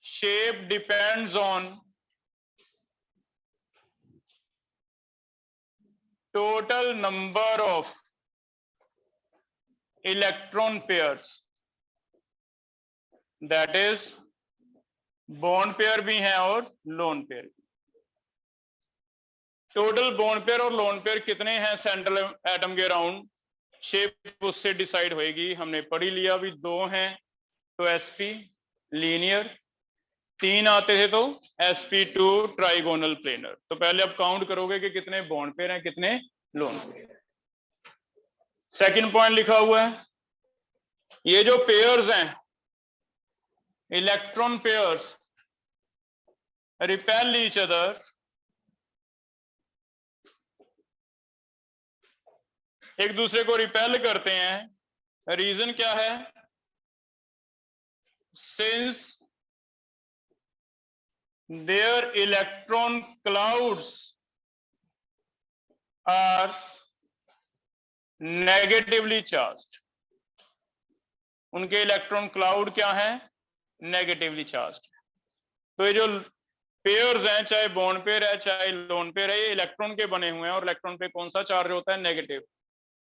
shape depends on total number of electron pairs, that is bond pair भी हैं और lone pair. Total bond pair और lone pair कितने हैं central atom के अराउंड, शेप उससे डिसाइड होएगी। हमने पढ़ी लिया, अभी 2 हैं तो sp लीनियर, 3 आते थे तो sp2 ट्राइगोनल प्लेनर। तो पहले आप काउंट करोगे कि कितने बॉन्ड पेयर हैं कितने लोन पेयर। सेकंड पॉइंट लिखा हुआ है, ये जो पेयर्स हैं electron pairs repel each other, एक दूसरे को रिपेल करते हैं। रीजन क्या है, since there electron clouds are negatively charged, उनके इलेक्ट्रॉन क्लाउड क्या है, नेगेटिवली चार्ज्ड। तो ये जो पेयर्स हैं, चाहे बॉन्ड पेयर है चाहे लोन पेयर है, ये इलेक्ट्रॉन के बने हुए हैं और इलेक्ट्रॉन पे कौन सा चार्ज होता है, नेगेटिव,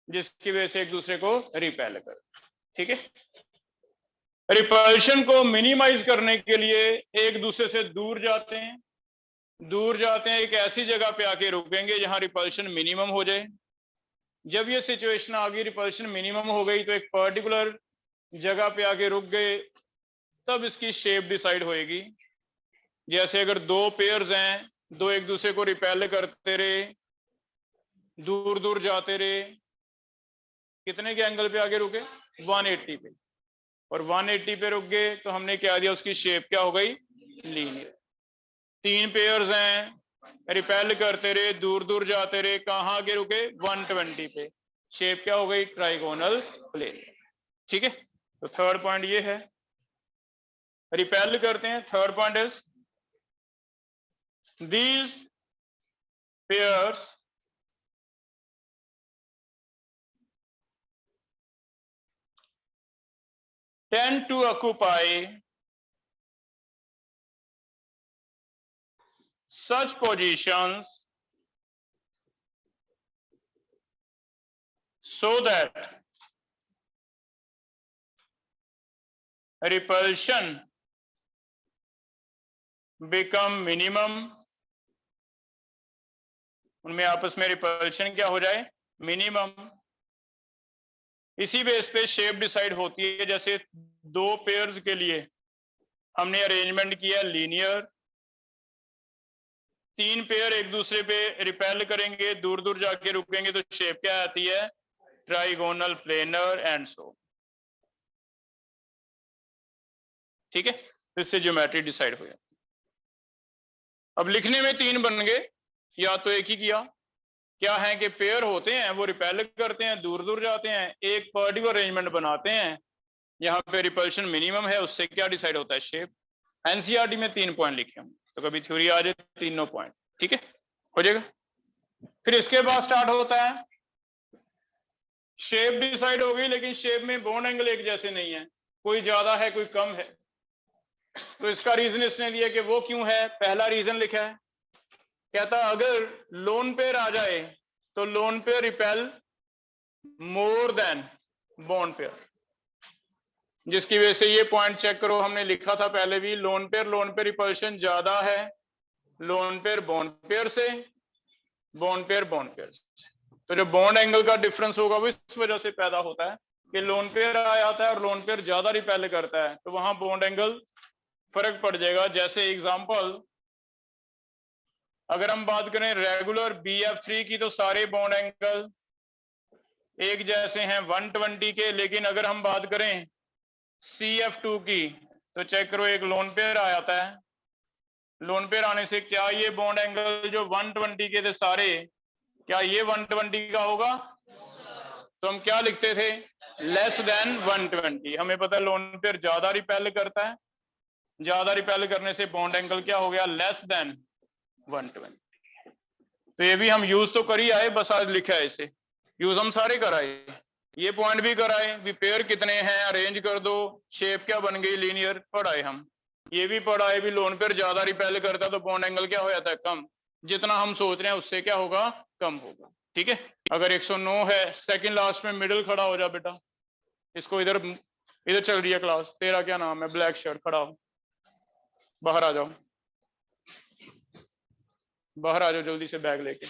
जिसकी वजह से एक दूसरे को रिपेल कर। ठीक है, रिपल्शन को मिनिमाइज करने के लिए एक दूसरे से दूर जाते हैं, एक ऐसी जगह पे आके रुकेंगे जहां रिपल्शन मिनिमम हो जाए। जब ये सिचुएशन आ गई, रिपल्शन मिनिमम हो गई, तो एक पर्टिकुलर जगह पे आके रुक गए, तब इसकी शेप डिसाइड होएगी। जैसे अगर 2 पेयर्स हैं, 2 एक दूसरे को रिपेल करते रहे, दूर दूर जाते रहे, कितने के एंगल पे आगे रुके, 180 पे, और 180 पे रुक गए तो हमने क्या दिया, उसकी शेप क्या हो गई, लीनियर। 3 पेयर्स हैं, रिपेल करते रहे, दूर दूर जाते रहे, कहां आगे रुके, 120 पे, शेप क्या हो गई, ट्राइगोनल प्लेन। ठीक है, तो थर्ड पॉइंट ये है, रिपेल करते हैं। Third point is these pairs tend to occupy such positions so that repulsion become minimum, उनमें आपस में रिपल्शन क्या हो जाए, मिनिमम। इसी बेस पे शेप डिसाइड होती है। जैसे 2 पेयर्स के लिए हमने अरेंजमेंट किया लीनियर, 3 पेयर एक दूसरे पे रिपेल करेंगे, दूर दूर जाके रुकेंगे, तो शेप क्या आती है, ट्राइगोनल प्लेनर एंड सो। ठीक है, तो इससे ज्योमेट्री डिसाइड हो जाती। अब लिखने में 3 बन गए, या तो एक ही किया, क्या है कि पेयर होते हैं वो रिपेल करते हैं, दूर दूर जाते हैं, एक पर्टिकुलर अरेंजमेंट बनाते हैं, यहाँ पे रिपल्शन मिनिमम है, उससे क्या डिसाइड होता है, शेप। एनसीईआरटी में 3 पॉइंट लिखे हम, तो कभी थ्योरी आ जाए 3 पॉइंट, ठीक है, हो जाएगा। फिर इसके बाद स्टार्ट होता है, शेप डिसाइड हो गई, लेकिन शेप में बॉन्ड एंगल एक जैसे नहीं है, कोई ज्यादा है कोई कम है। तो इसका रीजन इसने दिया कि वो क्यों है। पहला रीजन लिखा है, कहता अगर लोन पेयर आ जाए तो lone pair repel more than bond pair, जिसकी वजह से ये पॉइंट चेक करो, हमने लिखा था पहले भी, लोन पेयर रिपल्शन ज्यादा है लोन पेयर बॉन्ड पेयर से, बॉन्ड पेयर से। तो जो बॉन्ड एंगल का डिफरेंस होगा वो इस वजह से पैदा होता है कि लोन पेयर आ जाता है और लोन पेयर ज्यादा रिपेल करता है, तो वहां बॉन्ड एंगल फर्क पड़ जाएगा। जैसे एग्जांपल अगर हम बात करें रेगुलर BF3 की, तो सारे बॉन्ड एंगल एक जैसे हैं 120 के, लेकिन अगर हम बात करें CF2 की, तो चेक करो, एक लोन पेयर आ जाता है, लोन पेयर आने से क्या ये बॉन्ड एंगल जो 120 के थे सारे, क्या ये 120 का होगा, तो हम क्या लिखते थे, लेस देन 120। हमें पता है लोन पेयर ज्यादा रिपेल करता है, ज्यादा रिपेल करने से बॉन्ड एंगल क्या हो गया, लेस देन 120। तो ये भी हम यूज तो कर ही आए, बस आज लिखा है इसे, यूज हम सारे कराए, ये पॉइंट भी कराए, भी पेयर कितने हैं, अरेंज कर दो, शेप क्या बन गई, लीनियर, पढ़ाए हम। ये भी पढ़ा, ये भी लोन पेयर ज्यादा रिपेल करता है तो बॉन्ड एंगल क्या हो जाता है, कम। जितना हम सोच रहे हैं उससे क्या होगा, कम होगा। ठीक है, अगर 109 है, सेकंड लास्ट में मिडिल खड़ा हो जा बेटा, इसको इधर इधर चल रही है क्लास, तेरा क्या नाम है, ब्लैक शर्ट, खड़ा हो, बाहर आ जाओ, बाहर आ जाओ जल्दी से बैग लेके।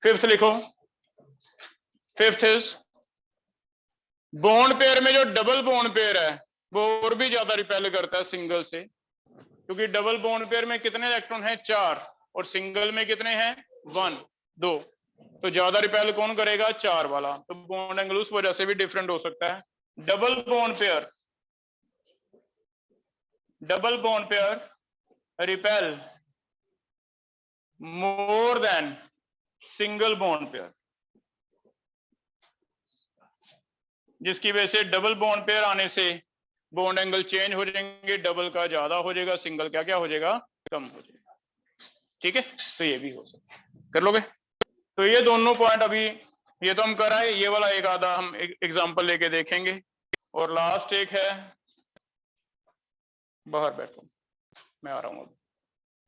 फिफ्थ लिखो, फिफ्थ इज बॉन्ड पेयर में जो डबल बॉन्ड पेयर है वो और भी ज्यादा रिपेल करता है सिंगल से, क्योंकि डबल बॉन्ड पेयर में कितने इलेक्ट्रॉन हैं, 4, और सिंगल में कितने हैं, 1, 2। तो ज्यादा रिपेल कौन करेगा, 4 वाला। तो बॉन्ड एंगल उस वजह से भी डिफरेंट हो सकता है। Double bond pair repel more than single bond pair, जिसकी वजह से डबल बॉन्ड पेयर आने से बॉन्ड एंगल चेंज हो जाएंगे, डबल का ज्यादा हो जाएगा, सिंगल का क्या हो जाएगा, कम हो जाएगा। ठीक है, तो ये भी हो सकता है, कर लोगे। तो ये दोनों पॉइंट अभी ये तो हम कर आए, ये वाला एक आधा हम एग्जांपल लेके देखेंगे। और लास्ट एक है, बाहर बैठो, मैं आ रहा हूँ,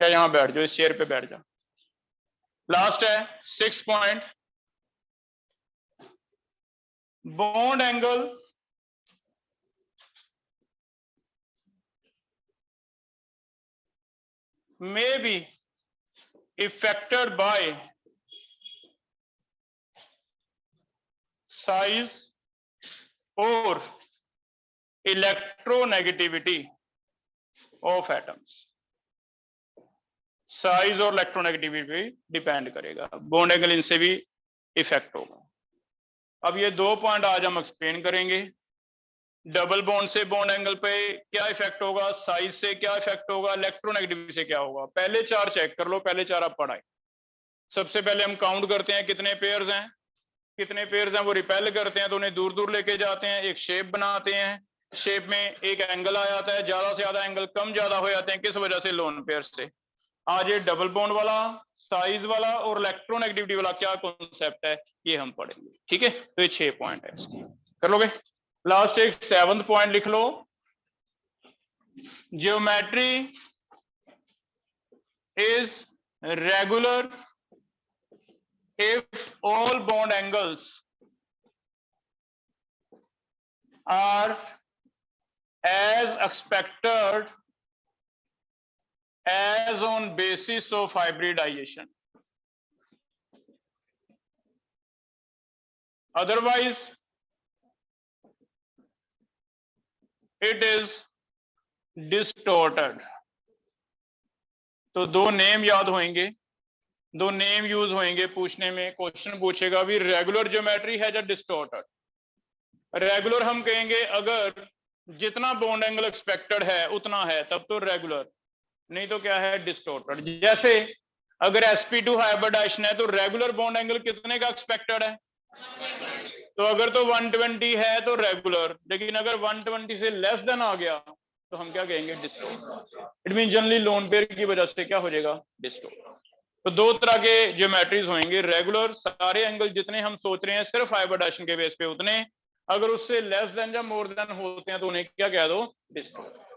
क्या यहाँ बैठ जाओ, इस चेयर पे बैठ जा। लास्ट है 6 point, bond angle may be affected by size or electronegativity of atoms। Size और इलेक्ट्रोनेगेटिविटी पे डिपेंड करेगा, बॉन्ड एंगल इनसे भी इफेक्ट होगा। अब ये 2 पॉइंट आज हम एक्सप्लेन करेंगे। डबल बॉन्ड से बॉन्ड एंगल पे क्या इफेक्ट होगा, साइज से क्या इफेक्ट होगा, इलेक्ट्रोनेगेटिविटी से क्या होगा। पहले 4 चेक कर लो, पहले 4 आप पढ़ाए। सबसे पहले हम काउंट करते हैं कितने पेयर्स हैं, कितने पेयर्स हैं वो रिपेल करते हैं तो उन्हें दूर दूर लेके जाते हैं, एक शेप बनाते हैं, शेप में एक एंगल आ जाता है, ज्यादा से ज्यादा एंगल कम ज्यादा हो जाते हैं, किस वजह से, लोन पेयर से। आज ये डबल बॉन्ड वाला, साइज वाला और इलेक्ट्रोनेगेटिविटी वाला क्या कॉन्सेप्ट है ये हम पढ़ेंगे। ठीक है, तो ये 6 पॉइंट है इसकी, कर लोगे। लास्ट एक 7th पॉइंट लिख लो, geometry is regular if all bond angles are as expected as on basis of hybridization, otherwise it is distorted। तो 2 नेम याद होंगे, 2 नेम यूज होंगे पूछने में, क्वेश्चन पूछेगा भी रेगुलर ज्योमेट्री है या डिस्टॉर्टेड। रेगुलर हम कहेंगे अगर जितना बॉन्ड एंगल एक्सपेक्टेड है उतना है तब तो रेगुलर, नहीं तो क्या है, डिस्टॉर्टेड। जैसे अगर sp2 हाइब्रिडाइजेशन है तो रेगुलर बॉन्ड एंगल कितने का एक्सपेक्टेड है, तो अगर तो 120 है तो रेगुलर, लेकिन अगर 120 से लेस देन आ गया तो हम क्या कहेंगे, distorted. It mean generally lone pair की वजह से क्या हो जाएगा, डिस्टॉर्टेड। तो 2 तरह के ज्योमेट्रीज होंगे, रेगुलर सारे एंगल जितने हम सोच रहे हैं सिर्फ हाइब्रिडाइजेशन के बेस पे उतने, अगर उससे लेस देन या मोर देन होते हैं तो उन्हें क्या कह दो, डिस्टॉर्टेड।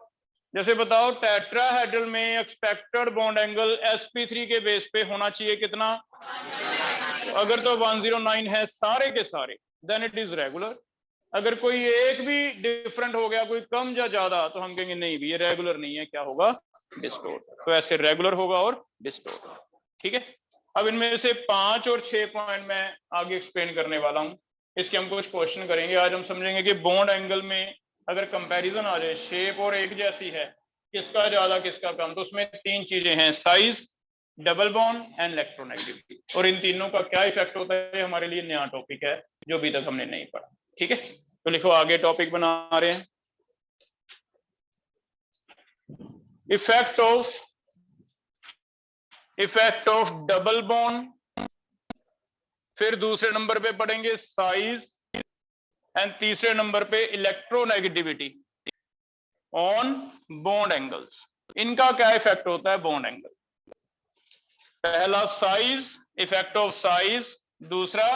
जैसे बताओ टेट्राहेड्रल में एक्सपेक्टेड बॉन्ड एंगल sp3 के बेस पे होना चाहिए कितना, अगर तो 109 है सारे के सारे, देन इट इज रेगुलर। अगर कोई एक भी डिफरेंट हो गया, कोई कम या ज्यादा, तो हम कहेंगे नहीं भी ये रेगुलर नहीं है, क्या होगा, डिस्टॉर्टेड। तो ऐसे रेगुलर होगा और डिस्टॉर्टेड। ठीक है, अब इनमें से 5 और 6 पॉइंट मैं आगे एक्सप्लेन करने वाला हूं, इसके हम कुछ क्वेश्चन करेंगे। आज हम समझेंगे कि बॉन्ड एंगल में अगर कंपैरिजन आ जाए, शेप और एक जैसी है, किसका ज्यादा किसका कम, तो उसमें 3 चीजें हैं, size, double bond and electronegativity, और इन तीनों का क्या इफेक्ट होता है हमारे लिए नया टॉपिक है जो अभी तक हमने नहीं पढ़ा। ठीक है, तो लिखो आगे टॉपिक बना रहे हैं, इफेक्ट ऑफ डबल बॉन्ड, फिर दूसरे नंबर पे पढ़ेंगे साइज, एंड तीसरे नंबर पे इलेक्ट्रोनेगेटिविटी ऑन बॉन्ड एंगल्स। इनका क्या इफेक्ट होता है बॉन्ड एंगल, पहला साइज, इफेक्ट ऑफ साइज, दूसरा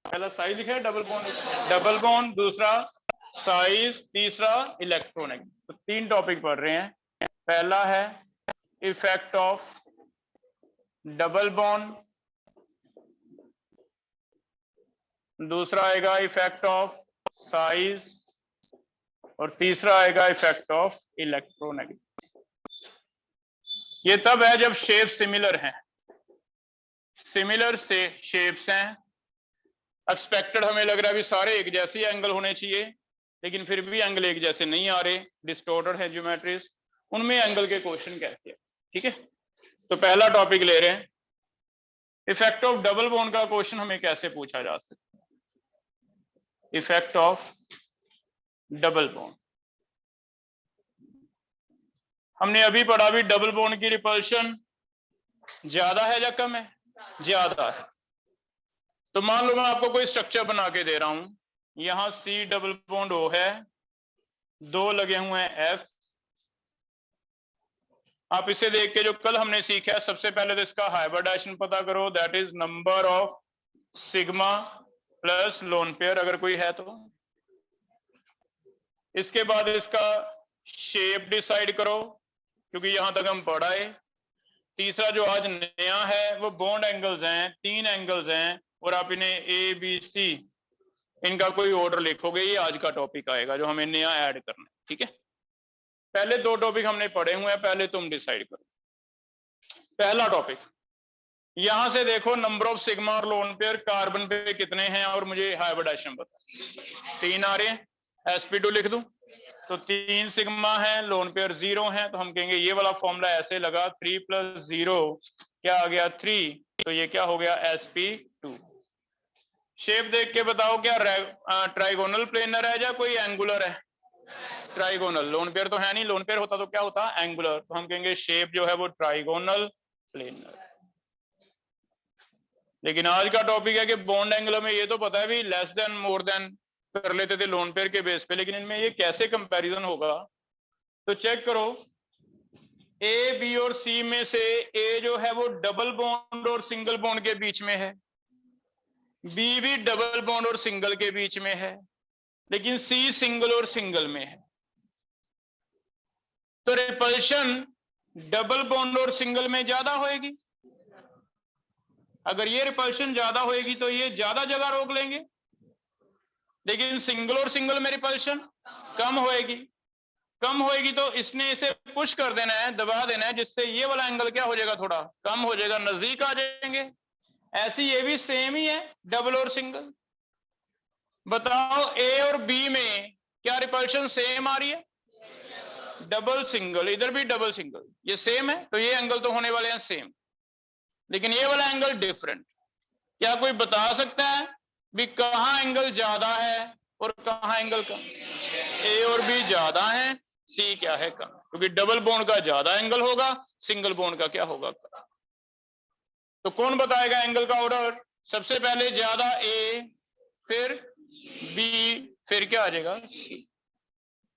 पहला साइज लिखा है डबल बॉन्ड, दूसरा साइज, तीसरा इलेक्ट्रोनेगेटिविटी। तो 3 टॉपिक पढ़ रहे हैं। पहला है इफेक्ट ऑफ डबल बॉन्ड, दूसरा आएगा इफेक्ट ऑफ साइज, और तीसरा आएगा इफेक्ट ऑफ इलेक्ट्रोनेगेटिव। ये तब है जब शेप सिमिलर हैं, सिमिलर से शेप्स हैं। एक्सपेक्टेड हमें लग रहा है भी सारे एक जैसे एंगल होने चाहिए, लेकिन फिर भी एंगल एक जैसे नहीं आ रहे, डिस्टॉर्टेड है ज्योमेट्रीज, उनमें एंगल के क्वेश्चन कैसे है। ठीक है, तो पहला टॉपिक ले रहे हैं, इफेक्ट ऑफ डबल बॉन्ड का क्वेश्चन हमें कैसे पूछा जा सकता है। इफेक्ट ऑफ डबल बॉन्ड हमने अभी पढ़ा भी, डबल बॉन्ड की रिपल्शन ज्यादा है या कम है? ज्यादा है। तो मान लो मैं आपको कोई स्ट्रक्चर बना के दे रहा हूं, यहां C डबल बॉन्ड O है, दो लगे हुए हैं F। आप इसे देख के जो कल हमने सीखा है, सबसे पहले तो इसका हाइब्रिडाइजेशन पता करो, that is number of sigma plus lone pair अगर कोई है तो। इसके बाद इसका शेप डिसाइड करो, क्योंकि यहां तक हम पढ़ाए। तीसरा जो आज नया है वो बॉन्ड एंगल्स हैं, 3 एंगल्स हैं, और आप इन्हें ABC इनका कोई ऑर्डर लिखोगे, ये आज का टॉपिक आएगा जो हमें नया ऐड करना है। ठीक है, पहले 2 टॉपिक हमने पढ़े हुए हैं, पहले तुम डिसाइड करो। पहला टॉपिक, यहां से देखो नंबर ऑफ सिग्मा और लोन पेयर कार्बन पे कितने हैं, और मुझे हाइब्रिडाइजेशन बता। 3 आ रहे हैं, sp2 लिख दूं तो 3 सिग्मा है, लोन पेयर 0 है, तो हम कहेंगे ये वाला फॉर्मूला ऐसे लगा, 3 + 0 क्या आ गया 3, तो ये क्या हो गया sp2। शेप देख के बताओ क्या ट्राइगोनल प्लेनर है या कोई एंगुलर है? ट्राइगोनल। लोन पेयर तो है नहीं, लोन पेयर होता तो क्या होता? एंगुलर। तो हम कहेंगे शेप जो है वो ट्राइगोनल प्लेनर। लेकिन आज का टॉपिक है कि बॉन्ड एंगल में ये तो पता है भी लेस देन मोर देन कर लेते थे लोन पेयर के बेस पे, लेकिन इनमें ये कैसे कंपैरिजन होगा? तो चेक करो, ए बी और सी में से ए जो है वो डबल बॉन्ड और सिंगल बॉन्ड के बीच में है, बी भी डबल बॉन्ड और सिंगल के बीच में है, लेकिन सी सिंगल और सिंगल में है। तो रिपल्शन डबल बॉन्ड और सिंगल में ज्यादा होएगी। अगर ये रिपल्शन ज्यादा होएगी तो ये ज्यादा जगह रोक लेंगे, लेकिन सिंगल और सिंगल में रिपल्शन कम होएगी। कम होएगी तो इसने इसे पुश कर देना है, दबा देना है, जिससे ये वाला एंगल क्या हो जाएगा, थोड़ा कम हो जाएगा, नजदीक आ जाएंगे। ऐसी ये भी सेम ही है, डबल और सिंगल। बताओ ए और बी में क्या रिपल्शन सेम आ रही है? डबल सिंगल, इधर भी डबल सिंगल, ये सेम है, तो ये एंगल तो होने वाले हैं सेम, लेकिन ये वाला एंगल डिफरेंट। क्या कोई बता सकता है भी कहां एंगल ज्यादा है और कहां एंगल कम? ए और बी ज्यादा है, सी क्या है, कम, क्योंकि डबल बॉन्ड का ज्यादा एंगल होगा, सिंगल बॉन्ड का क्या होगा, कम। तो कौन बताएगा एंगल का ऑर्डर? सबसे पहले ज्यादा ए, फिर बी, फिर क्या आ जाएगा, सी।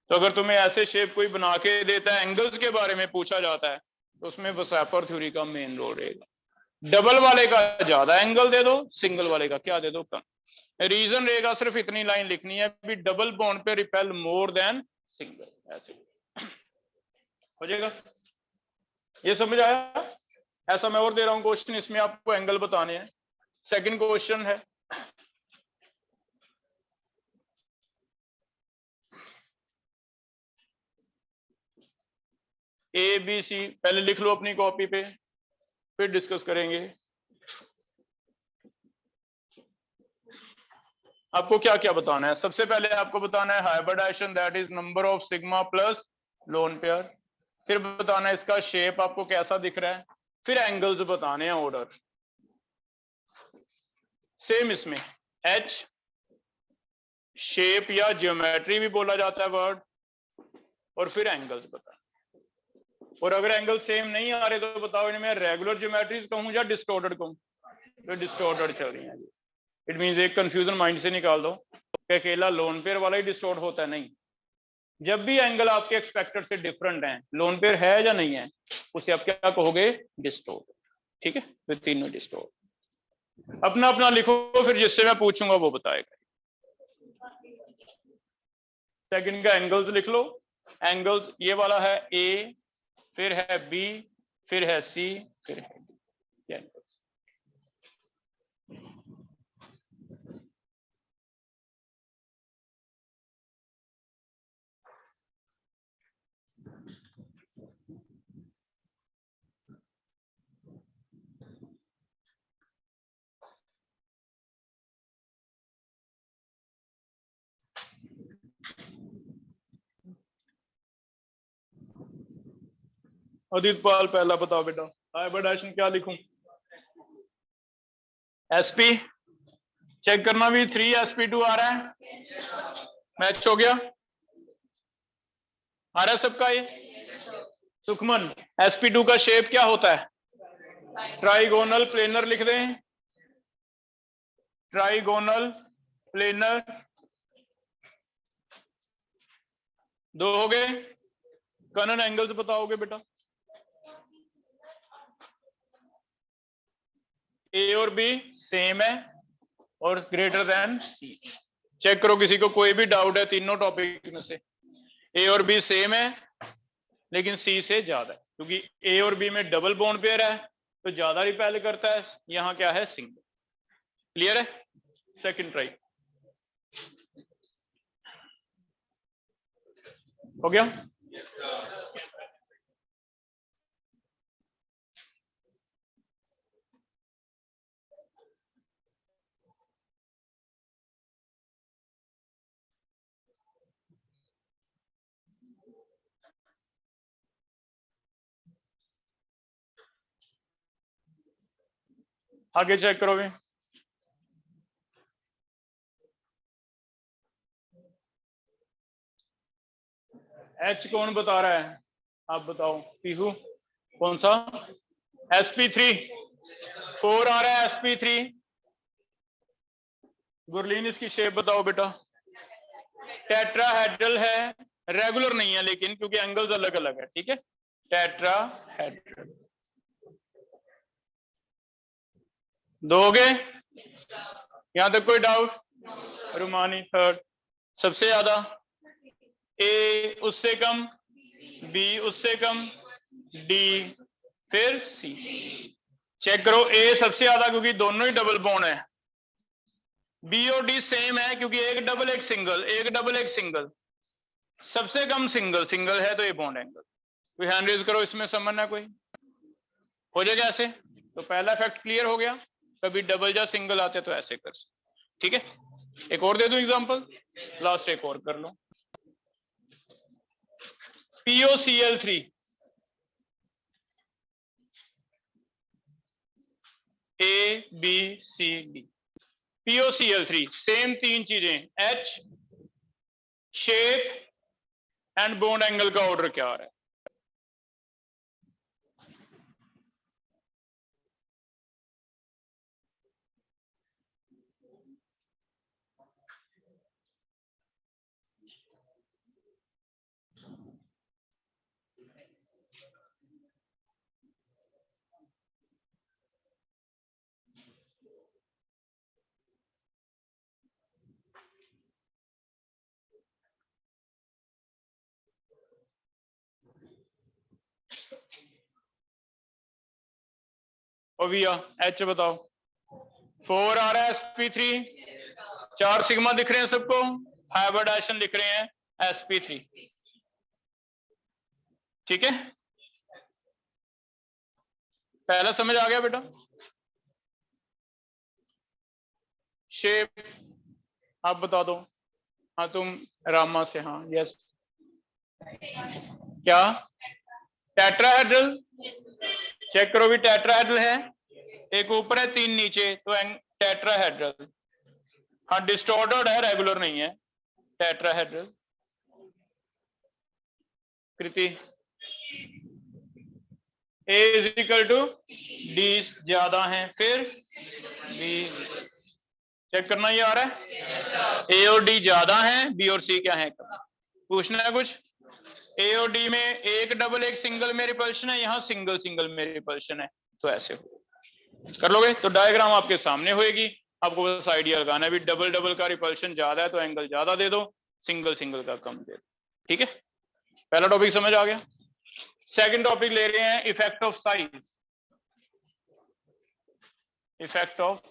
तो अगर तुम्हें ऐसे शेप कोई बना के देता है, एंगल्स के बारे में पूछा जाता है, तो उसमें वसापर थ्योरी का मेन रोल रहेगा। डबल वाले का ज्यादा एंगल दे दो, सिंगल वाले का क्या दे दो, कम। रीजन रहेगा, सिर्फ इतनी लाइन लिखनी है भी डबल बॉन्ड पे रिपेल मोर देन सिंगल, ऐसे हो जाएगा। ये समझ आया? ऐसा मैं और दे रहा हूं क्वेश्चन, इसमें आपको एंगल बताने हैं। सेकंड क्वेश्चन है, ए बी सी, पहले लिख लो अपनी कॉपी पे, फिर डिस्कस करेंगे। आपको क्या क्या बताना है? सबसे पहले आपको बताना है hybridisation, that is number of sigma plus lone pair. फिर बताना है इसका शेप आपको कैसा दिख रहा है, फिर एंगल्स बताने हैं, ऑर्डर सेम इसमें। एच शेप या ज्योमेट्री भी बोला जाता है वर्ड, और फिर एंगल्स बताना। और अगर एंगल सेम नहीं आ रहे तो बताओ इनमें रेगुलर ज्योमेट्रीज कहूं या डिस्टॉर्टेड कहूं? तो डिस्टॉर्टेड चल रही है। इट मींस एक कंफ्यूजन माइंड से निकाल दो कि अकेला लोन पेयर वाला ही डिस्टॉर्ट होता है, नहीं। जब भी एंगल आपके एक्सपेक्टेड से डिफरेंट हैं, लोन पेयर है या नहीं है, उसे आप क्या कहोगे, डिस्टॉर्ट। ठीक है, तो तीनों डिस्टॉर्ट। अपना अपना लिखो, फिर जिससे मैं पूछूंगा वो बताएगा। सेकंड का एंगल्स लिख लो। एंगल्स ये वाला है ए, फिर है बी, फिर है सी, फिर है डी। अदित पाल पहला बताओ बेटा, हाइब्रिडाइजेशन क्या लिखूं? एसपी चेक करना भी 3sp2 आ रहा है, मैच हो गया, आ रहा है सबका ये? सुखमन sp2 का शेप क्या होता है? ट्राइगोनल प्लेनर लिख दें, ट्राइगोनल प्लेनर। 2 हो गए। कनन एंगल्स बताओगे बेटा? ए और बी सेम है और ग्रेटर देन सी। चेक करो किसी को कोई भी डाउट है तीनों टॉपिक में से? ए और बी सेम है लेकिन सी से ज्यादा है, क्योंकि ए और बी में डबल बॉन्ड पेयर है तो ज्यादा रिपेल करता है, यहां क्या है? सिंगल। क्लियर है? सेकंड ट्राई हो गया। आगे चेक करोगे। एच कौन बता रहा है? आप बताओ पीहू, कौन सा? sp3 4 आ रहा है, sp3। गुरलीन इसकी शेप बताओ बेटा। टेट्राहेड्रल है, रेगुलर नहीं है लेकिन, क्योंकि एंगल्स अलग अलग है। ठीक है, टेट्राहेड्रल। 2 हो गए। यहां तक कोई डाउट? रुमानी थर्ड। सबसे ज्यादा ए, उससे कम बी, उससे कम डी, फिर सी। चेक करो, ए सबसे ज्यादा क्योंकि दोनों ही डबल बॉन्ड है। बी और डी सेम है क्योंकि एक डबल एक सिंगल, एक डबल एक सिंगल। सबसे कम सिंगल, सिंगल है तो ये बॉन्ड एंगल। कोई हैंड रेज करो, इसमें समझना कोई हो जाएगा ऐसे। तो पहला फैक्ट क्लियर हो गया, कभी डबल या सिंगल आते तो ऐसे कर। ठीक है, एक और दे दूं एग्जांपल, लास्ट एक और कर लो। POCl3 ABCD। POCl3 सेम 3 चीजें, H, shape and bond angle का ऑर्डर क्या आ रहा है? ओविया H बताओ। 4 आ रहा है sp3, 4 सिग्मा दिख रहे हैं सबको, हाइब्रिडाइजेशन लिख रहे हैं sp3। ठीक है, पहला समझ आ गया बेटा? शेप आप बता दो। हाँ तुम रामा से, हाँ यस। क्या टेट्राहेड्रल? चेक करो भी, टेट्राहेड्रल है, एक ऊपर है 3 नीचे, तो टेट्राहेड्रल। हाँ डिस्टॉर्टेड है, रेगुलर नहीं है टेट्राहेड्रल। कृति A = D ज्यादा है, फिर B। चेक करना, ये आ रहा है? A और D ज्यादा है, B और C क्या है? पूछना है कुछ? A और D में एक डबल एक सिंगल में रिपल्शन है, यहाँ सिंगल सिंगल में रिपल्शन है, तो ऐसे हो कर लोगे तो डायग्राम आपके सामने होएगी। आपको बस आइडिया लगाना है भी, डबल डबल का रिपल्शन ज्यादा है तो एंगल ज्यादा दे दो, सिंगल सिंगल का कम दे दो। ठीक है, पहला टॉपिक समझ आ गया? सेकंड टॉपिक ले रहे हैं effect of size. Effect of,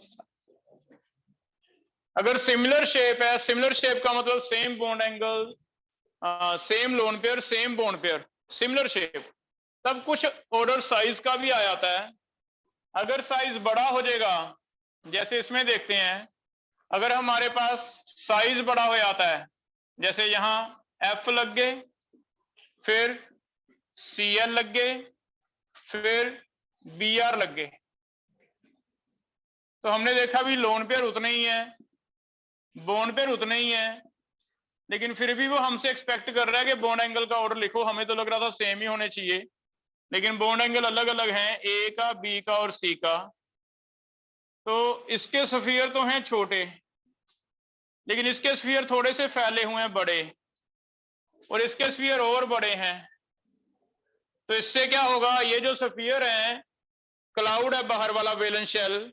अगर सिमिलर शेप है, सिमिलर शेप का मतलब same bond angle, same lone pair, same bond pair, similar shape, तब कुछ ऑर्डर साइज का भी आ जाता है। अगर साइज बड़ा हो जाएगा, जैसे इसमें देखते हैं, अगर हमारे पास साइज बड़ा हो जाता है, जैसे यहां एफ लग गए, फिर CL लग गए, फिर BR लग गए, तो हमने देखा भी लोन पेयर उतने ही है, बॉन्ड पेयर उतने ही है, लेकिन फिर भी वो हमसे एक्सपेक्ट कर रहा है कि बॉन्ड एंगल का ऑर्डर लिखो। हमें तो लग रहा था सेम ही होने चाहिए, लेकिन बॉन्ड एंगल अलग अलग हैं, A का, B का और C का। तो इसके स्फीयर तो हैं छोटे, लेकिन इसके स्फीयर थोड़े से फैले हुए हैं बड़े, और इसके स्फीयर और बड़े हैं। तो इससे क्या होगा, ये जो स्फीयर है, क्लाउड है बाहर वाला वैलेंस शेल,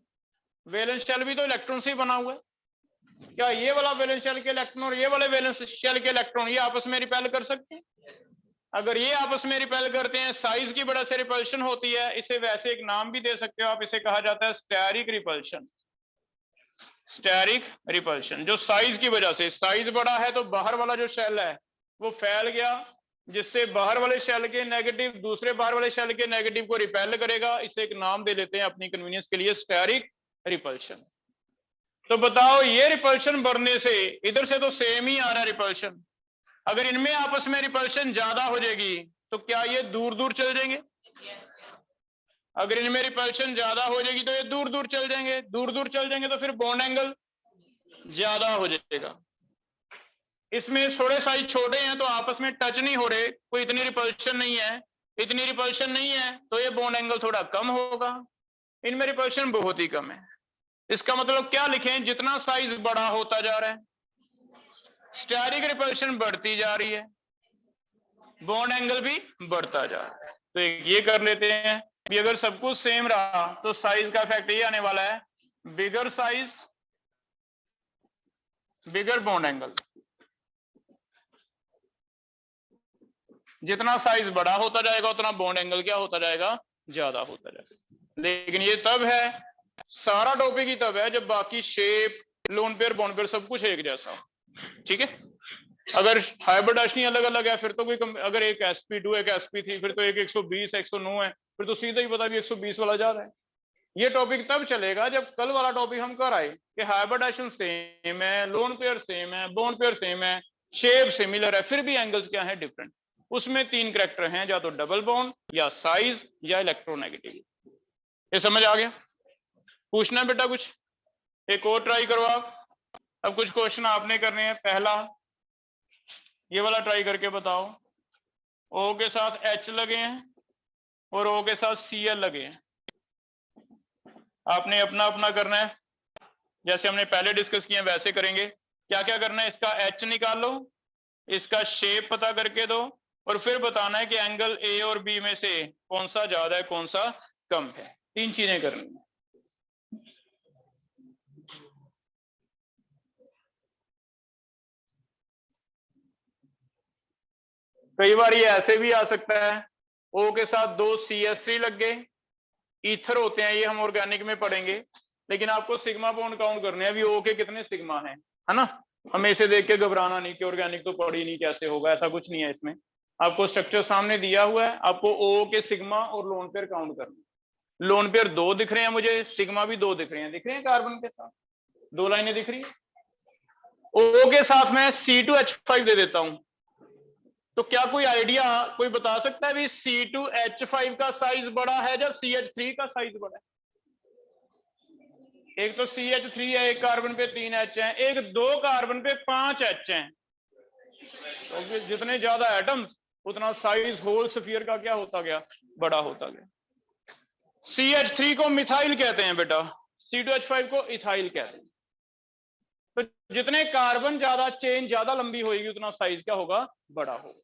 वैलेंस शेल भी तो इलेक्ट्रॉन से ही बना हुआ है। क्या ये वाला वैलेंस शेल के इलेक्ट्रॉन और ये वाले वैलेंस शेल के इलेक्ट्रॉन ये आपस में रिपेल कर सकते हैं? अगर ये आपस में रिपेल करते हैं, साइज की वजह से रिपल्शन होती है। इसे वैसे एक नाम भी दे सकते हो आप, इसे कहा जाता है स्टेरिक रिपल्शन। स्टेरिक रिपल्शन, जो साइज की वजह से, साइज बड़ा है तो बाहर वाला जो शेल है वो फैल गया, जिससे बाहर वाले शेल के नेगेटिव दूसरे बाहर वाले शेल के नेगेटिव को रिपेल करेगा। इसे एक नाम दे लेते हैं अपनी कन्वीनियंस के लिए, स्टेरिक रिपल्शन। तो बताओ, ये रिपल्शन बढ़ने से, इधर से तो सेम ही आ रहा है रिपल्शन, अगर इनमें आपस में रिपल्शन ज्यादा हो जाएगी तो क्या ये दूर दूर चल जाएंगे? अगर इनमें रिपल्शन ज्यादा हो जाएगी तो ये दूर दूर चल जाएंगे, दूर दूर चल जाएंगे तो फिर बॉन्ड एंगल ज्यादा हो जाएगा। इसमें थोड़े साइज छोटे हैं तो आपस में टच नहीं हो रहे, कोई इतनी रिपल्शन नहीं है, इतनी रिपल्शन नहीं है तो ये बॉन्ड एंगल थोड़ा कम होगा, इनमें रिपल्शन बहुत ही कम है। इसका मतलब क्या लिखें, जितना साइज बड़ा होता जा रहा है, स्टेरिक रिपल्शन बढ़ती जा रही है, बॉन्ड एंगल भी बढ़ता जा रहा है। तो ये कर लेते हैं भी, अगर सब कुछ सेम रहा तो साइज का इफेक्ट ये आने वाला है, बिगर साइज बिगर बॉन्ड एंगल। जितना साइज बड़ा होता जाएगा उतना बॉन्ड एंगल क्या होता जाएगा, ज्यादा होता जाएगा। लेकिन ये तब है, सारा टॉपिक ही तब है जब बाकी shape, lone pair, bond pair सब कुछ एक जैसा हो। ठीक है, अगर हाइब्रिडाइजेशन अलग अलग है फिर तो कोई अगर एक sp2 एक sp3 फिर तो एक 120 109 है, फिर तो सीधा ही पता भी 120 वाला जा रहा है। ये टॉपिक तब चलेगा जब कल वाला टॉपिक हम कर आए कि हाइब्रिडाइजेशन सेम है, लोन पेयर सेम है, बॉन्ड पेयर सेम है, शेप सिमिलर है, फिर भी एंगल्स क्या है, डिफरेंट। उसमें 3 कैरेक्टर हैं, या तो डबल बॉन्ड या साइज या इलेक्ट्रोनेगेटिविटी। ये समझ आ गया? पूछना बेटा कुछ? एक और ट्राई करो आप। अब कुछ क्वेश्चन आपने करने हैं। पहला ये वाला ट्राई करके बताओ, O के साथ H लगे हैं और O के साथ Cl लगे हैं। आपने अपना अपना करना है, जैसे हमने पहले डिस्कस किया वैसे करेंगे। क्या क्या करना है, इसका H निकालो, इसका शेप पता करके दो, और फिर बताना है कि एंगल A और B में से कौन सा ज्यादा है कौन सा कम है। 3 चीजें करनी है। कई बार ये ऐसे भी आ सकता है, O के साथ 2 CH3 लग गए, ईथर होते हैं ये, हम ऑर्गेनिक में पढ़ेंगे, लेकिन आपको सिग्मा बॉन्ड काउंट करने हैं भी, O के कितने सिग्मा हैं, है ना। हमें इसे देख के घबराना नहीं कि ऑर्गेनिक तो पढ़ी नहीं, कैसे होगा, ऐसा कुछ नहीं है। इसमें आपको स्ट्रक्चर सामने दिया हुआ है, आपको O के सिग्मा और लोन पेयर काउंट करना। लोन पेयर 2 दिख रहे हैं मुझे, सिग्मा भी 2 दिख रहे हैं, दिख रहे हैं कार्बन के साथ 2 लाइनें दिख रही है। O के साथ मैं C2H5 दे देता हूं, तो क्या कोई आइडिया, कोई बता सकता है भी C2H5 का साइज बड़ा है या CH3 का साइज बड़ा है? एक तो CH3 है, एक कार्बन पे 3 H हैं, एक 2 कार्बन पे 5 H हैं। तो जितने ज्यादा एटम्स उतना साइज होल स्फीयर का क्या होता गया, बड़ा होता गया। CH3 को मिथाइल कहते हैं बेटा, C2H5 को इथाइल कहते हैं। तो जितने कार्बन ज्यादा, चेन ज्यादा लंबी होगी, उतना साइज क्या होगा, बड़ा होगा।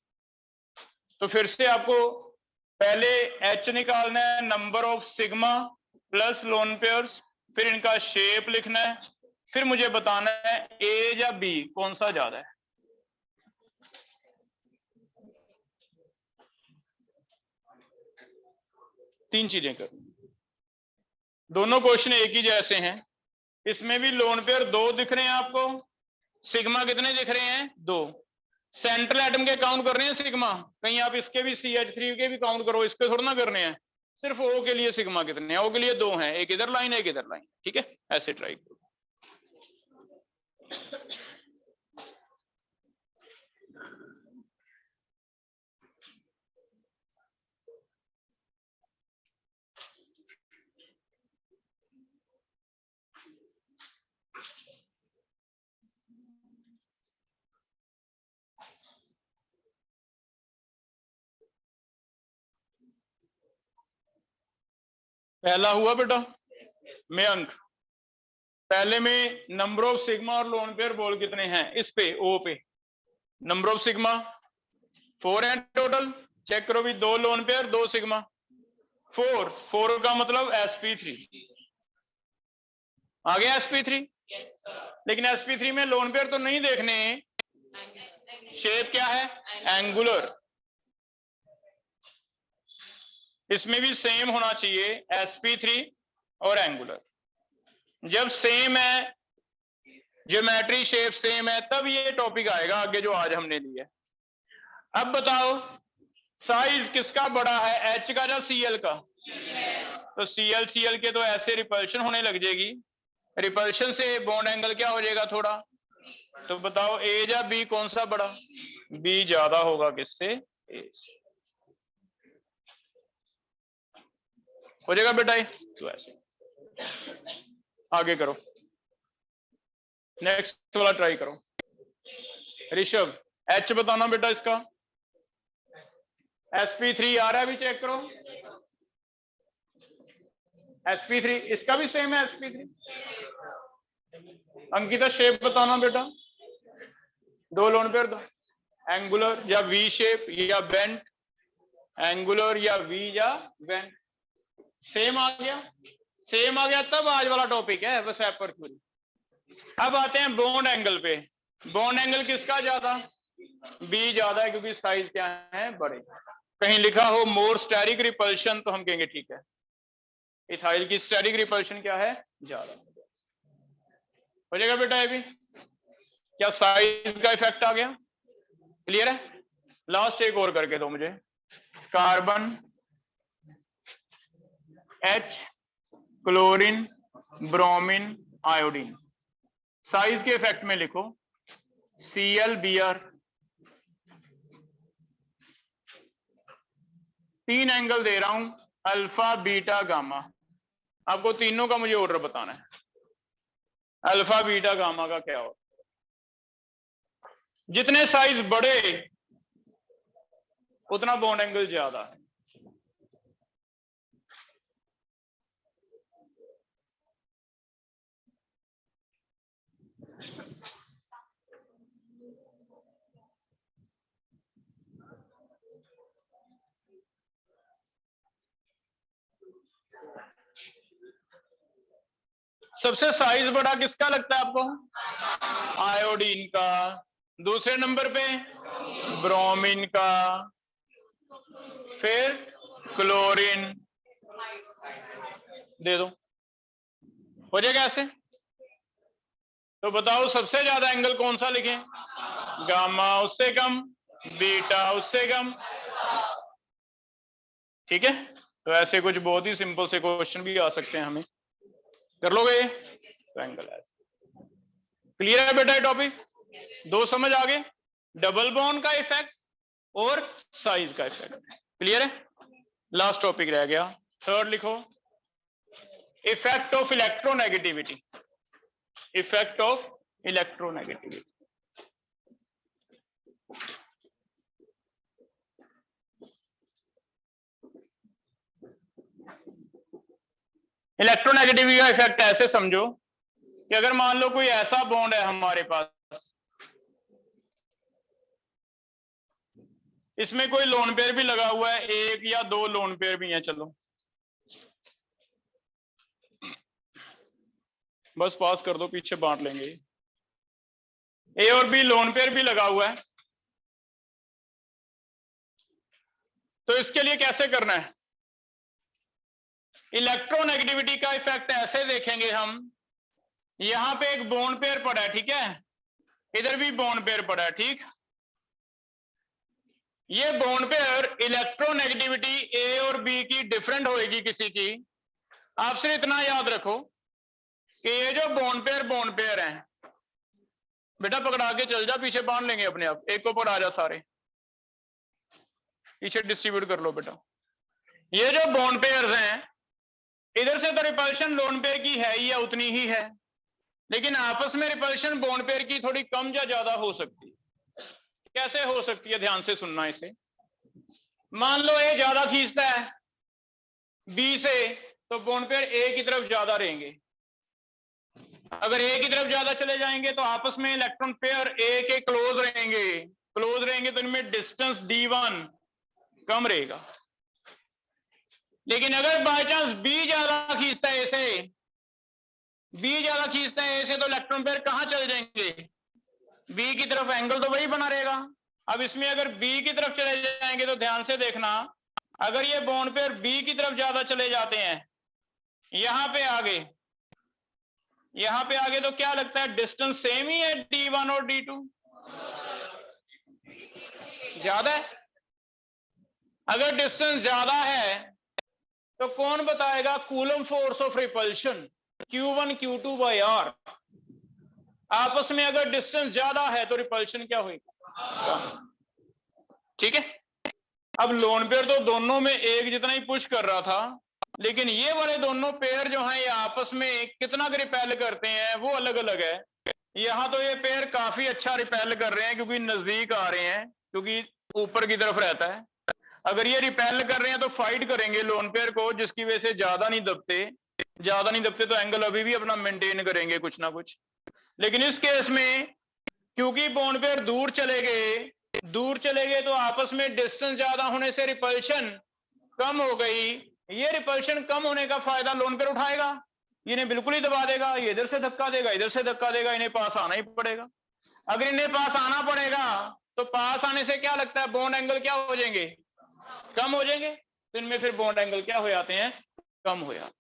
तो फिर से आपको पहले H निकालना है, number of sigma plus lone pairs, फिर इनका शेप लिखना है, फिर मुझे बताना है A या B कौन सा ज्यादा है। तीन चीजें करनी। दोनों क्वेश्चन एक ही जैसे हैं। इसमें भी लोन पेयर 2 दिख रहे हैं आपको, सिग्मा कितने दिख रहे हैं? 2। सेंट्रल एटम के काउंट कर रहे हैं सिग्मा, कहीं आप इसके भी CH3 के भी काउंट करो, इसके थोड़ा ना करने हैं। सिर्फ O के लिए सिग्मा कितने हैं? O के लिए 2 हैं, एक इधर लाइन है एक इधर लाइन, ठीक है, ऐसे ट्राई करो। पहला हुआ बेटा में अंक, पहले में नंबर ऑफ सिग्मा और लोन पेयर बोल कितने हैं? इस पे O पे नंबर ऑफ सिग्मा 4 है टोटल, चेक करो भी, 2 लोन पेयर 2 सिग्मा, 4 का मतलब sp3 आ गया, sp3। लेकिन sp3 में लोन पेयर तो नहीं देखने, शेप क्या है? एंगुलर। इसमें भी सेम होना चाहिए sp3 और एंगुलर। जब सेम है, ज्योमेट्री शेप सेम है, तब ये टॉपिक आएगा आगे जो आज हमने लिया। अब बताओ साइज किसका बड़ा है, H का या Cl का? तो Cl के तो ऐसे रिपल्शन होने लग जाएगी, रिपल्शन से बॉन्ड एंगल क्या हो जाएगा थोड़ा। तो बताओ A या B कौन सा बड़ा? B ज्यादा होगा किससे? A से। हो जाएगा बेटा ये, तो ऐसे आगे करो, नेक्स्ट वाला ट्राई करो। ऋषभ H बताना बेटा इसका, sp3 आ रहा है, भी चेक करो। sp3 इसका भी सेम है sp3। अंकिता शेप बताना बेटा, 2 लोन पेयर, 2 एंगुलर या V शेप या बेंट, एंगुलर या V या बेंट। सेम आ गया, सेम आ गया, तब आज वाला टॉपिक है बस एपरचूरी। अब आते हैं बॉन्ड एंगल पे। बॉन्ड एंगल किसका ज्यादा? B ज्यादा है, क्योंकि साइज क्या है? बड़े। कहीं लिखा हो मोर स्टेरिक रिपल्शन तो हम कहेंगे ठीक है, इथाइल की स्टेरिक रिपल्शन क्या है? ज्यादा। हो जाएगा बेटा ये भी। क्या साइज का इफेक्ट आ गया? क्लियर है? लास्ट एक और करके दो मुझे, carbon H, chlorine, bromine, iodine, size के इफेक्ट में लिखो Cl Br। 3 एंगल दे रहा हूं, अल्फा बीटा गामा। आपको तीनों का मुझे ऑर्डर बताना है, अल्फा बीटा गामा का क्या हो। जितने साइज बड़े उतना बॉन्ड एंगल ज्यादा है। सबसे साइज बड़ा किसका लगता है आपको? आयोडीन का। दूसरे नंबर पे ब्रोमीन का, फिर क्लोरीन। दे दो, हो जाएगा ऐसे। तो बताओ सबसे ज्यादा एंगल कौन सा लिखें? गामा, उससे कम बीटा, उससे कम। ठीक है, तो ऐसे कुछ बहुत ही सिंपल से क्वेश्चन भी आ सकते हैं हमें, कर लोगे ये? तो एंगल ऐसे। क्लियर है बेटा ये टॉपिक? 2 समझ आ गए, डबल बॉन्ड का इफेक्ट और साइज का इफेक्ट। क्लियर है? लास्ट टॉपिक रह गया, थर्ड लिखो, effect of electronegativity. Effect of electronegativity. Electronegativity का इफेक्ट ऐसे समझो कि अगर मान लो कोई ऐसा बॉन्ड है हमारे पास, इसमें कोई लोन पेयर भी लगा हुआ है, 1 या 2 लोन पेयर भी हैं, चलो बस पास कर दो, पीछे बांट लेंगे। ए और बी लोन पेयर भी लगा हुआ है, तो इसके लिए कैसे करना है? इलेक्ट्रोनेगेटिविटी का इफेक्ट ऐसे देखेंगे हम, यहां पे एक बॉन्ड पेयर पड़ा है, ठीक है, इधर भी बॉन्ड पेयर पड़ा है, ठीक। ये बॉन्ड पेयर इलेक्ट्रोनेगेटिविटी ए और बी की डिफरेंट होएगी किसी की। आप सिर्फ इतना याद रखो कि ये जो बॉन्ड पेयर हैं, बेटा पकड़ा के चल जा, पीछे बांध लेंगे अपने आप, एक को पकड़ा जा, सारे पीछे डिस्ट्रीब्यूट कर लो बेटा। ये जो बॉन्ड पेयर्स हैं, इधर से तो रिपल्शन लोन पेयर की है ही या उतनी ही है, लेकिन आपस में रिपल्शन बॉन्ड पेयर की थोड़ी कम या ज्यादा हो सकती है। कैसे हो सकती है, ध्यान से सुनना इसे। मान लो ए ज्यादा खींचता है बी से, तो बॉन्ड पेयर ए की तरफ ज्यादा रहेंगे। अगर ए की तरफ ज्यादा चले जाएंगे तो आपस में इलेक्ट्रॉन पेयर ए के क्लोज रहेंगे, तो इनमें डिस्टेंस D1 कम रहेगा। लेकिन अगर बाय चांस बी ज्यादा खींचता है ए से, तो इलेक्ट्रॉन पेयर कहां चले जाएंगे, बी की तरफ। एंगल तो वही बना रहेगा। अब इसमें अगर बी की तरफ चले जाएंगे तो ध्यान से देखना, अगर ये बॉन्ड पेयर बी की तरफ ज्यादा चले जाते हैं, यहां पे आगे तो क्या लगता है, डिस्टेंस सेम ही है D1 और D2, ज्यादा है। अगर डिस्टेंस ज्यादा है तो कौन बताएगा Coulomb force of repulsion, Q1 Q2 by R। आपस में अगर डिस्टेंस ज्यादा है तो रिपल्शन क्या होगी, ठीक है। अब लोन पेयर तो दोनों में एक जितना ही पुश कर रहा था, लेकिन ये वाले दोनों पेयर जो हैं ये आपस में कितना रिपेल करते हैं वो अलग अलग है। यहां तो ये पेयर काफी अच्छा रिपेल कर रहे हैं क्योंकि नजदीक आ रहे हैं, क्योंकि ऊपर की तरफ रहता है। अगर ये रिपेल कर रहे हैं तो फाइट करेंगे लोन पेयर को, जिसकी वजह से ज्यादा नहीं दबते तो एंगल अभी भी अपना मेंटेन करेंगे कुछ ना कुछ। लेकिन इस केस में क्योंकि बॉन्ड पेयर दूर चले गए तो आपस में डिस्टेंस ज्यादा होने से रिपल्शन कम हो गई। ये रिपल्शन कम होने का फायदा लोन पेयर उठाएगा, इन्हें बिल्कुल ही दबा देगा, ये इधर से धक्का देगा, इन्हें पास आना ही पड़ेगा। अगर इन्हें पास आना पड़ेगा तो पास आने से क्या लगता है, बॉन्ड एंगल क्या हो जाएंगे, कम हो जाएंगे। तो इनमें फिर बॉन्ड एंगल क्या हो जाते हैं, कम हो जाते।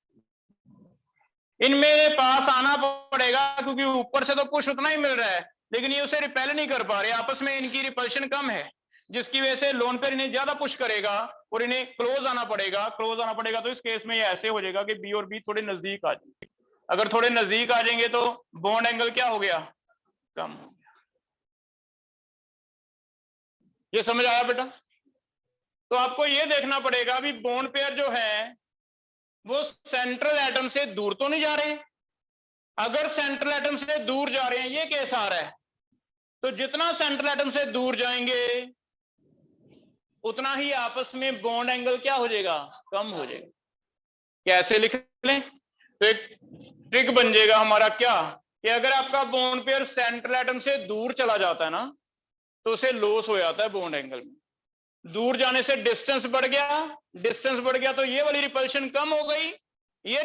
इनमें पास आना पड़ेगा क्योंकि ऊपर से तो पुश उतना ही मिल रहा है, लेकिन ये उसे रिपेल नहीं कर पा रहे, आपस में इनकी रिपल्शन कम है, जिसकी वजह से लोन पेयर इन्हें ज्यादा पुश करेगा और इन्हें क्लोज आना पड़ेगा। तो इस केस में ये ऐसे हो जाएगा कि बी और बी थोड़े नजदीक आ जाएंगे। अगर थोड़े नजदीक आ जाएंगे तो बॉन्ड एंगल क्या हो गया, कम हो गया। ये समझ आया बेटा। तो आपको ये देखना पड़ेगा अभी बॉन्ड पेयर जो है वो सेंट्रल एटम से दूर तो नहीं जा रहे। अगर सेंट्रल एटम से दूर जा रहे हैं, ये केस आ रहा है, तो जितना सेंट्रल एटम से दूर जाएंगे उतना ही आपस में बॉन्ड एंगल क्या हो जाएगा, कम हो जाएगा। कैसे लिख लें, तो एक ट्रिक बन जाएगा हमारा क्या, कि अगर आपका बॉन्ड पेयर सेंट्रल एटम से दूर चला जाता है ना, तो उसे लॉस हो जाता है बॉन्ड एंगल में। दूर जाने से डिस्टेंस बढ़ गया तो ये वाली रिपल्शन कम हो गई, ये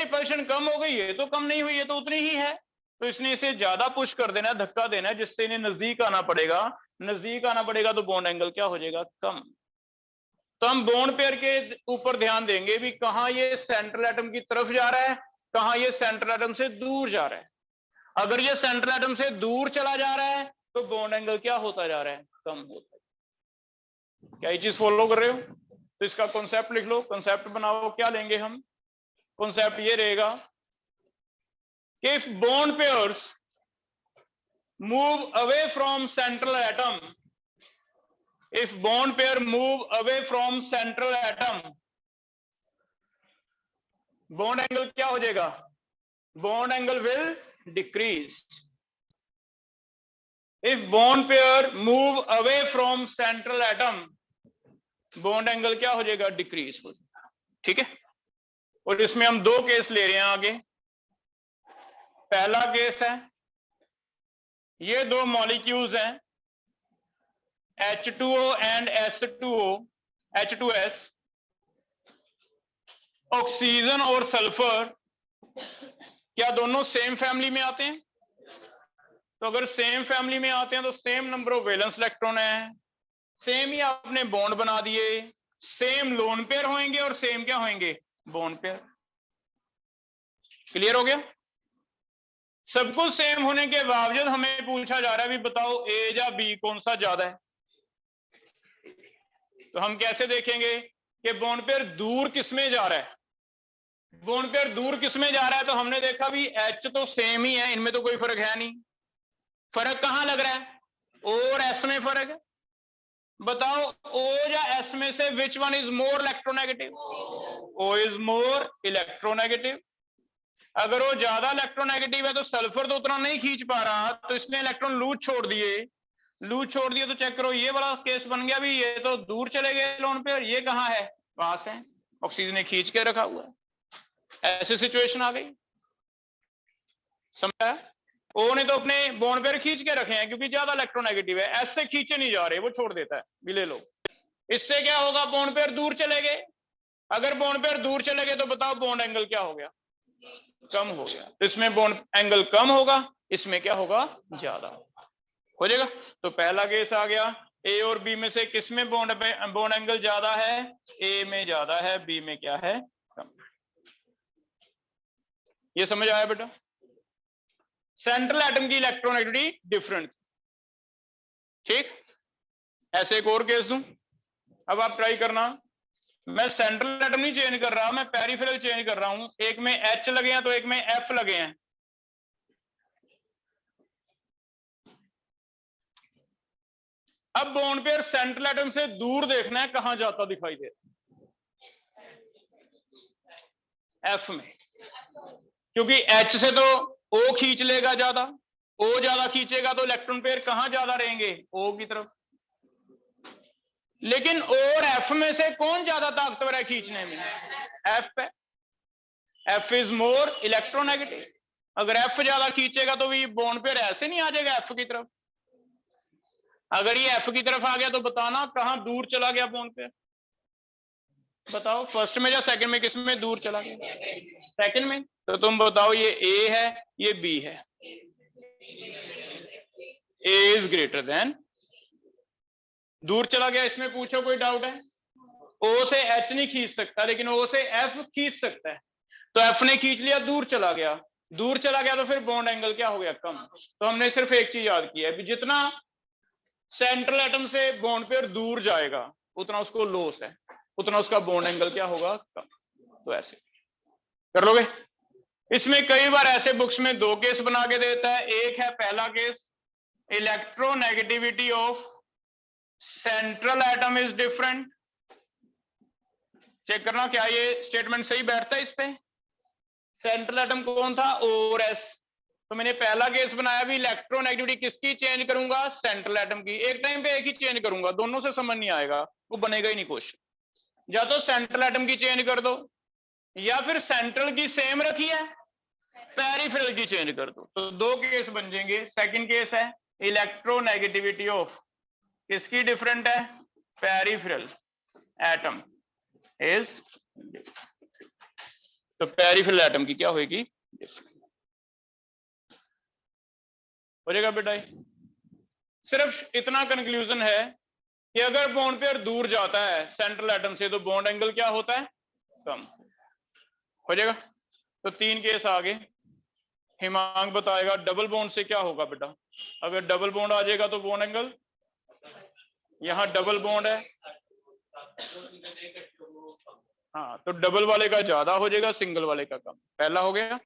तो कम नहीं हुई, ये तो उतनी ही है। तो इसने इसे ज्यादा पुश कर देना है, धक्का देना है, जिससे इन्हें नजदीक आना पड़ेगा तो बॉन्ड एंगल क्या हो जाएगा, कम। तो हम बॉन्ड पेयर के ऊपर ध्यान देंगे भी कहां ये सेंट्रल एटम की तरफ जा रहा है, कहां ये सेंट्रल एटम से दूर जा रहा है। अगर ये सेंट्रल एटम से दूर चला जा रहा है तो बॉन्ड एंगल क्या होता जा रहा है, कम होता है। क्या ये चीज फॉलो कर रहे हो? तो इसका कॉन्सेप्ट लिख लो, कॉन्सेप्ट बनाओ। क्या लेंगे हम, कॉन्सेप्ट ये रहेगा कि if bond pairs move away from central atom, if bond pair move away from central atom, bond angle क्या हो जाएगा, bond angle will decrease. if bond pair move away from central atom, bond angle क्या हो जाएगा, decrease हो जाएगा। ठीक है, और इसमें हम दो केस ले रहे हैं आगे। पहला केस है, ये दो मॉलिक्यूल्स हैं H2O and S2O, H2S, oxygen और सल्फर, क्या दोनों सेम फैमिली में आते हैं? तो अगर सेम फैमिली में आते हैं तो same number of valence electron है, सेम ही आपने बॉन्ड बना दिए, सेम लोन पेयर होंगे और सेम क्या होंगे, बॉन्ड पेयर। क्लियर हो गया? सब कुछ सेम होने के बावजूद हमें पूछा जा रहा है भी बताओ ए या बी कौन सा ज्यादा है। तो हम कैसे देखेंगे कि बॉन्ड पेयर दूर किसमें जा रहा है? बॉन्ड पेयर दूर किसमें जा रहा है? तो हमने देखा भी एच तो सेम ही है, इनमें तो कोई फर्क है नहीं। फर्क कहां लग रहा है? ओ और एस में फर्क है। बताओ ओ या एस में से which one is more electronegative? O is more electronegative. अगर वो ज्यादा इलेक्ट्रोनेगेटिव है तो सल्फर तो उतना नहीं खींच पा रहा, तो इसने इलेक्ट्रॉन लूज छोड़ दिए। लूज छोड़ दिए तो चेक करो ये वाला केस बन गया भी, ये तो दूर चले गए लोन पे, ये कहां है? पास है, ऑक्सीजन ने खींच के रखा हुआ है। ऐसी सिचुएशन आ गई, समझा? ओ ने तो अपने बॉन्ड पेयर खींच के रखे हैं क्योंकि ज्यादा इलेक्ट्रोनेगेटिव है, एस से खींचे नहीं जा रहे, वो छोड़ देता है, भी ले लो। इससे क्या होगा? बॉन्ड पेयर दूर चले गए। अगर बॉन्ड पेयर दूर चले गए तो बताओ बॉन्ड एंगल क्या हो गया? कम हो गया। तो इसमें बॉन्ड एंगल कम होगा, इसमें क्या होगा? ज्यादा हो जाएगा। तो पहला केस आ गया, ए और बी में से किस में बॉन्ड एंगल ज्यादा है? ए में ज्यादा है, बी में क्या है? कम। ये समझ आया बेटा? सेंट्रल एटम की इलेक्ट्रोनेगेटिविटी डिफरेंट। ठीक, ऐसे एक और केस दूं, अब आप ट्राई करना। मैं सेंट्रल एटम नहीं चेंज कर रहा, मैं पेरिफेरल चेंज कर रहा हूं। एक में एच लगे हैं तो एक में एफ लगे हैं। अब बॉन्ड पेयर सेंट्रल एटम से दूर देखना है, कहां जाता दिखाई दे? एफ में, क्योंकि एच से तो ओ खींच लेगा ज्यादा, ओ ज्यादा खींचेगा तो इलेक्ट्रॉन पेयर कहां ज्यादा रहेंगे? ओ की तरफ। लेकिन ओ और एफ में से कौन ज्यादा ताकतवर है खींचने में? एफ है। F is more electronegative. अगर एफ ज्यादा खींचेगा तो भी बॉन्ड पेयर ऐसे नहीं आ जाएगा एफ की तरफ। अगर ये एफ की तरफ आ गया तो बताना कहां दूर चला गया बॉन्ड पेयर? बताओ फर्स्ट में या सेकंड में, किस में दूर चला गया? सेकंड में। तो तुम बताओ ये ए है, ये बी है, ए इज ग्रेटर देन, दूर चला गया, इसमें पूछो कोई डाउट है? ओ से एच नहीं खींच सकता लेकिन ओ से एफ खींच सकता है, तो एफ ने खींच लिया, दूर चला गया। दूर चला गया तो फिर बॉन्ड एंगल क्या हो गया? कम। तो हमने सिर्फ एक चीज याद की है, जितना सेंट्रल एटम से बॉन्ड पेयर दूर जाएगा उतना उसको लॉस है, उतना उसका बॉन्ड एंगल क्या होगा? कम। तो ऐसे कर लोगे। इसमें कई बार ऐसे बुक्स में दो केस बना के देता है। एक है पहला केस, electronegativity of central atom is different. Check करना क्या ये स्टेटमेंट सही बैठता है इस पे? सेंट्रल एटम कौन था? ओ और एस। तो मैंने पहला केस बनाया भी इलेक्ट्रोनेगेटिविटी किसकी चेंज करूंगा? सेंट्रल एटम की। एक टाइम पे एक ही चेंज करूंगा, दोनों से समझ नहीं आएगा, वो बनेगा ही नहीं क्वेश्चन। या तो सेंट्रल एटम की चेंज कर दो, या फिर सेंट्रल की सेम रखी है, पेरिफेरल की चेंज कर दो। तो दो केस बन जाएंगे। सेकंड केस है इलेक्ट्रोनेगेटिविटी ऑफ, किसकी डिफरेंट है? पेरिफेरल एटम इज, तो पेरिफेरल एटम की क्या होगी? हो जाएगा बेटा। सिर्फ इतना कंक्लूजन है कि अगर बॉन्ड पेयर दूर जाता है सेंट्रल एटम से तो बॉन्ड एंगल क्या होता है? कम। हो जाएगा। तो तीन केस आ गए। हिमांग बताएगा डबल बॉन्ड से क्या होगा बेटा? अगर डबल बॉन्ड आ जाएगा तो बॉन्ड एंगल, यहां डबल बॉन्ड है, हाँ, तो डबल वाले का ज्यादा हो जाएगा, सिंगल वाले का कम। पहला हो गया।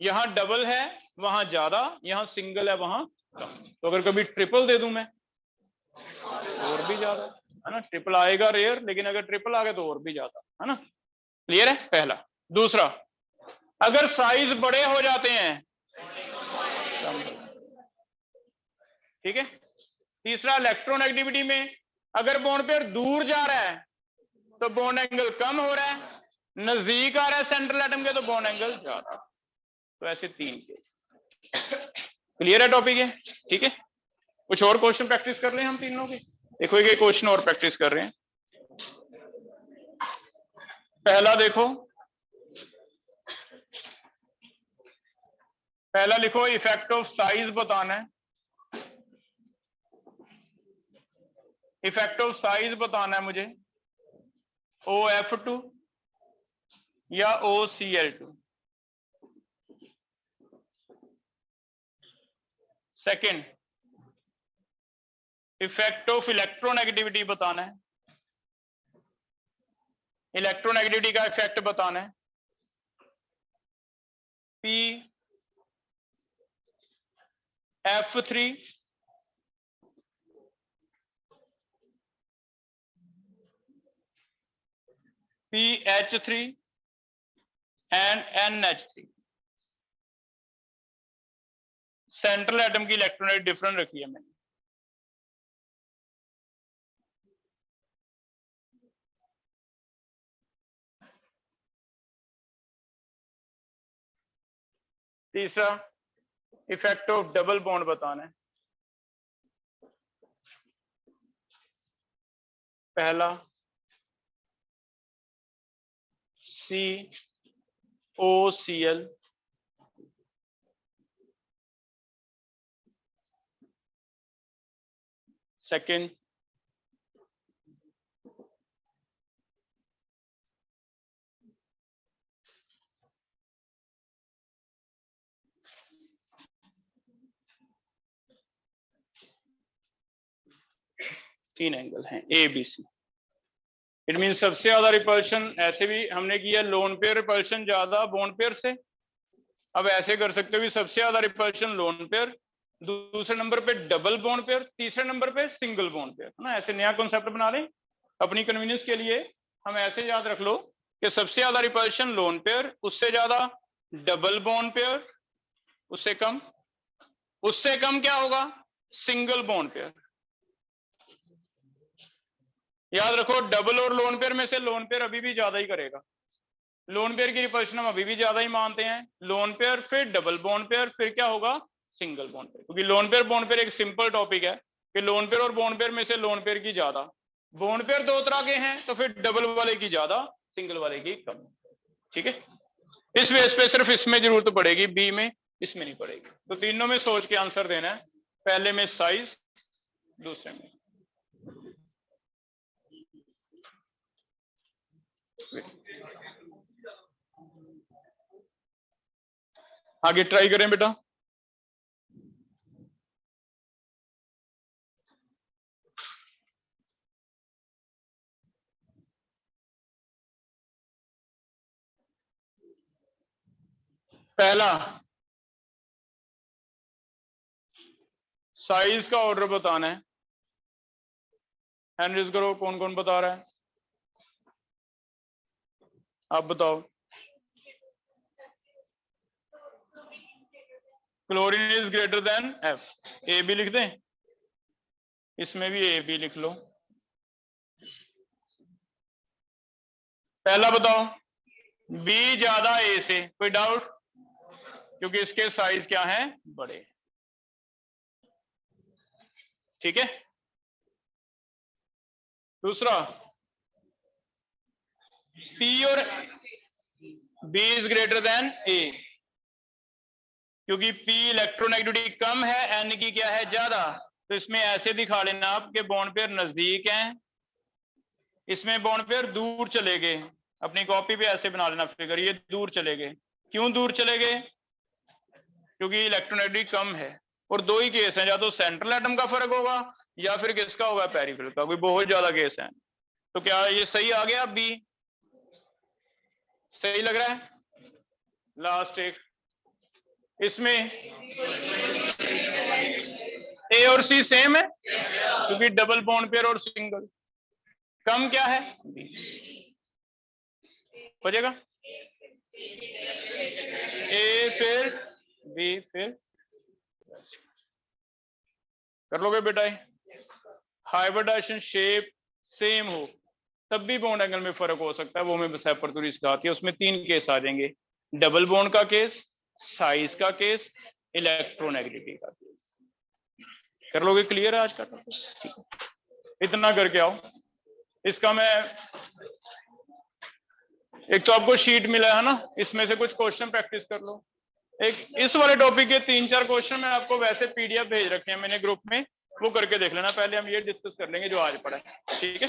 यहां डबल है वहां ज्यादा, यहां सिंगल है वहां कम। तो अगर कभी ट्रिपल दे दूं मैं और भी ज्यादा, है ना? ट्रिपल आएगा रेयर, लेकिन अगर ट्रिपल आ गया तो और भी ज्यादा, है ना? क्लियर है? पहला। दूसरा, अगर साइज बड़े हो जाते हैं, ठीक है। तीसरा, इलेक्ट्रोनेगेटिविटी में अगर बॉन्ड पेयर दूर जा रहा है तो बॉन्ड एंगल कम हो रहा है, नजदीक आ रहा है सेंट्रल एटम के तो बॉन्ड एंगल ज्यादा। तो ऐसे तीन केस। क्लियर है टॉपिक है? ठीक है। कुछ और क्वेश्चन प्रैक्टिस कर रहे हैं हम तीनों के। देखो ये क्वेश्चन और प्रैक्टिस कर रहे हैं। पहला देखो, पहला लिखो इफेक्ट ऑफ साइज बताना है। इफेक्ट ऑफ साइज बताना है मुझे, OF2 या OCl2। Second, effect of electronegativity बताना है, इलेक्ट्रोनेगेटिविटी का इफेक्ट बताना है। PF3 PH3 and NH3। Central atom की इलेक्ट्रोनेट डिफरेंट रखी है मैंने। तीसरा, इफेक्ट ऑफ डबल बॉन्ड बताना है। पहला COCl, सेकंड तीन एंगल हैं ABC। इट मीन सबसे ज्यादा रिपल्शन ऐसे भी हमने किया लोन पेयर रिपल्शन ज्यादा बॉन्ड पेयर से। अब ऐसे कर सकते हो कि सबसे ज्यादा रिपल्शन लोन पेयर, दूसरे नंबर पे डबल बॉन्ड पेयर, तीसरे नंबर पे सिंगल बॉन्ड पेयर, है ना। ऐसे नया कॉन्सेप्ट बना लें अपनी कन्वीनियंस के लिए। हम ऐसे याद रख लो कि सबसे ज्यादा रिपल्शन लोन पेयर, उससे ज्यादा डबल बॉन्ड पेयर, उससे कम क्या होगा, सिंगल बॉन्ड पेयर। याद रखो डबल और लोन पेयर में से लोन पेयर अभी भी ज्यादा ही करेगा। लोन पेयर की रिपल्शन हम अभी भी ज्यादा ही मानते हैं, लोन पेयर फिर डबल बॉन्ड पेयर फिर क्या होगा, सिंगल बॉन्ड पेयर। क्योंकि लोन पेयर बॉन्ड पेयर एक सिंपल टॉपिक है कि लोन पेयर और बॉन्ड पेयर में से लोन पेयर की ज्यादा, बॉन्ड पेयर दो तरह के हैं तो फिर डबल वाले की ज्यादा, सिंगल वाले की कम। ठीक है, इस बेस पे सिर्फ इसमें जरूरत पड़ेगी, बी में, इसमें नहीं पड़ेगी। तो तीनों में सोच के आंसर देना है, पहले में साइज, दूसरे में। आगे ट्राई करें बेटा। पहला, साइज का ऑर्डर बताना है। हैंड रेज करो, कौन कौन बता रहा है, आप बताओ। Chlorine is greater than F, A B लिख दें, इसमें भी ए बी लिख लो। पहला बताओ, बी ज्यादा ए से, कोई डाउट, क्योंकि इसके साइज क्या है, बड़े। ठीक है, दूसरा, P और B is greater then A, क्योंकि P इलेक्ट्रोनेगेटिविटी कम है, N की क्या है, ज्यादा। तो इसमें ऐसे दिखा लेना आप कि बॉन्ड पेयर नजदीक हैं, इसमें बॉन्ड पेयर दूर चले गए। अपनी कॉपी पे ऐसे बना लेना फिगर, ये दूर चले गए। क्यों दूर चले गए, क्योंकि इलेक्ट्रोनेगेटिविटी कम है। और दो ही केस हैं, या तो सेंट्रल एटम का फर्क होगा या फिर किसका होगा, पेरिफेरल का। कोई बहुत ज्यादा केस है। तो क्या ये सही आ गया, बी सही लग रहा है। लास्ट एक, इसमें ए और सी सेम है, क्योंकि डबल बॉन्ड पेयर और सिंगल। कम क्या है, हो जाएगा ए फिर बी फिर, कर लोगे बेटा। हाइब्रिडाइजेशन शेप सेम हो तब भी बॉन्ड एंगल में फर्क हो सकता है, वो हमें सेपरेटली सिखाती है। उसमें तीन केस आ जाएंगे, डबल बॉन्ड का केस, साइज का केस, इलेक्ट्रोनेगेटिविटी का केस। कर लोगे क्लियर है आज का टॉपिक, इतना करके आओ। इसका मैं एक तो आपको शीट मिला है ना, इसमें से कुछ क्वेश्चन प्रैक्टिस कर लो। एक इस वाले टॉपिक के 3-4 क्वेश्चन मैं आपको वैसे PDF भेज रखे हैं मैंने ग्रुप में, वो करके देख लेना। पहले हम ये डिस्कस कर लेंगे जो आज पढ़ा है, ठीक है।